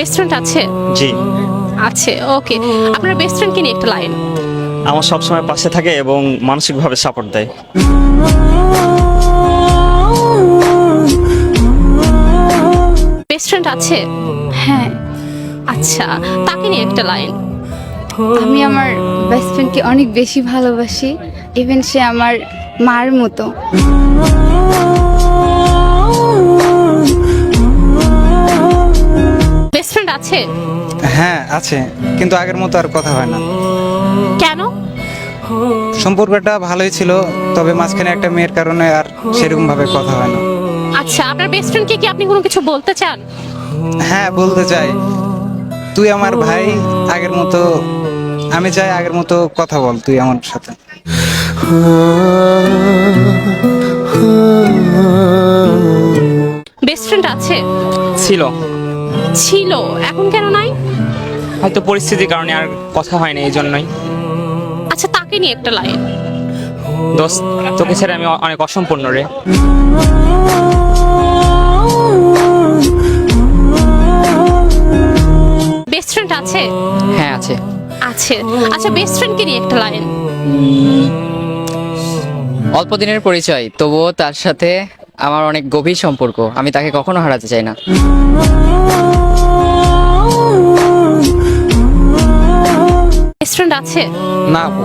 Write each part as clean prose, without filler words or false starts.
Best friend আছে? জি। আছে, ওকে। আপনার বেস্ট ফ্রেন্ডকে নিয়ে একটা লাইন। আমার সবসময় পাশে থাকে এবং মানসিকভাবে সাপোর্ট দেয়। বেস্ট ফ্রেন্ড আছে? হ্যাঁ, আচ্ছা, তাকে নিয়ে একটা লাইন। আমি আমার বেস্ট ফ্রেন্ডকে অনেক বেশি ভালোবাসি, ইভেন সে আমার মার মতো। বেস্ট ফ্রেন্ড আছে? হ্যাঁ আছে, কিন্তু আগের মতো আর কথা হয় না। কেন? সম্পর্কটা ভালোই ছিল, তবে মাঝখানে একটা মেয়ের কারণে আর সেরকম ভাবে কথা হয় না। আচ্ছা, আপনার বেস্ট ফ্রেন্ডকে কি আপনি কোনো কিছু বলতে চান? হ্যাঁ বলতে চাই, তুই আমার ভাই, আগের মতো আমি চাই আগের মতো কথা বল তুই আমার সাথে। বেস্ট ফ্রেন্ড আছে? ছিল, ছিল, এখন কেন নাই? হয়তো পরিস্থিতির কারণে আর কথা হয় না, এই জন্যই। আচ্ছা, তাকে নিয়ে একটা লাইন। দোস্ত, তোকে ছেড়ে আমি অনেক অসম্পূর্ণ রে। বেস্ট ফ্রেন্ড আছে? হ্যাঁ আছে। আছে। আচ্ছা, বেস্ট ফ্রেন্ডকে নিয়ে একটা লাইন। অল্প দিনের পরিচয়, তবুও তার সাথে আমার অনেক গভীর সম্পর্ক, আমি তাকে কখনো হারাতে চাই না। বেস্ট ফ্রেন্ড আছে? না আপু,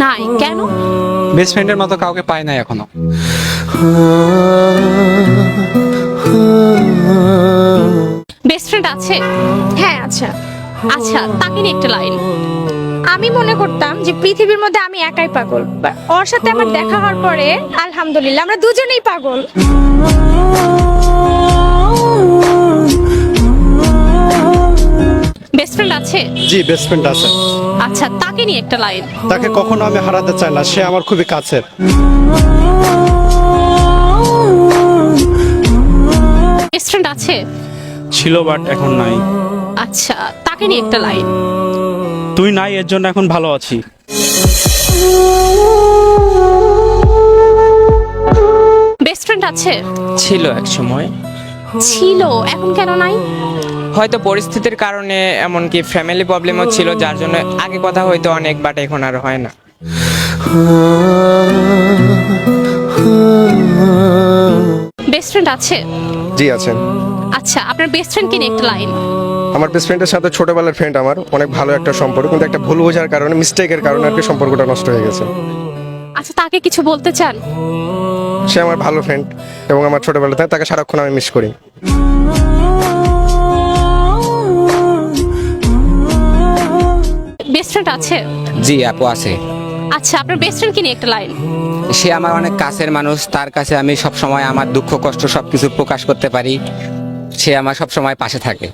নাই, কেন? বেস্ট ফ্রেন্ডের মতো কাউকে পাই নাই এখনো। বেস্ট ফ্রেন্ড আছে? হ্যাঁ আচ্ছা, আচ্ছা, তাকে নিয়ে একটা লাইন। আমি মনে করতাম যে পৃথিবীর মধ্যে আমি একাই পাগল, But ওর সাথে আমার দেখা হওয়ার পরে আলহামদুলিল্লাহ আমরা দুজনেই পাগল। বেস্ট ফ্রেন্ড আছে? জি, বেস্ট ফ্রেন্ড আছে। আচ্ছা, তাকে নিয়ে একটা লাইন। তাকে কখনো আমি হারাতে চাই না, সে আমার খুবই কাছের। বেস্ট ফ্রেন্ড আছে? ছিল বাট এখন নাই। আচ্ছা, তাকে নিয়ে একটা লাইন। তুই নাই, এর জন্য এখন ভালো আছি। বেস্ট ফ্রেন্ড আছে? ছিল এক সময়, ছিল, এখন কেন নাই? হয়তো পরিস্থিতির কারণে, এমনকি ফ্যামিলি প্রবলেমও ছিল, যার জন্য আগে কথা হয়তো অনেক, বাট এখন আর হয় না। বেস্ট ফ্রেন্ড আছে? জি আছেন। আচ্ছা, আপনার বেস্ট ফ্রেন্ডকে নিয়ে একটা লাইন। আমার বেস্ট ফ্রেন্ডের সাথে ছোটবেলার ফ্রেন্ড, আমার অনেক ভালো একটা সম্পর্ক, কিন্তু একটা ভুল বোঝার কারণে, মিস্টেকের কারণে আর কি সম্পর্কটা নষ্ট হয়ে গেছে। আচ্ছা, তাকে কিছু বলতে চান? সে আমার ভালো ফ্রেন্ড এবং আমার ছোটবেলা থেকে তাকে সারাক্ষণ আমি মিস করি। বেস্ট ফ্রেন্ড আছে? জি আপু আছে। আচ্ছা, আপনার বেস্ট ফ্রেন্ডকে নিয়ে একটা লাইন। সে আমার অনেক কাছের মানুষ, তার কাছে আমি সব সময় আমার দুঃখ কষ্ট সবকিছু প্রকাশ করতে পারি, সে আমার সব সময় পাশে থাকে।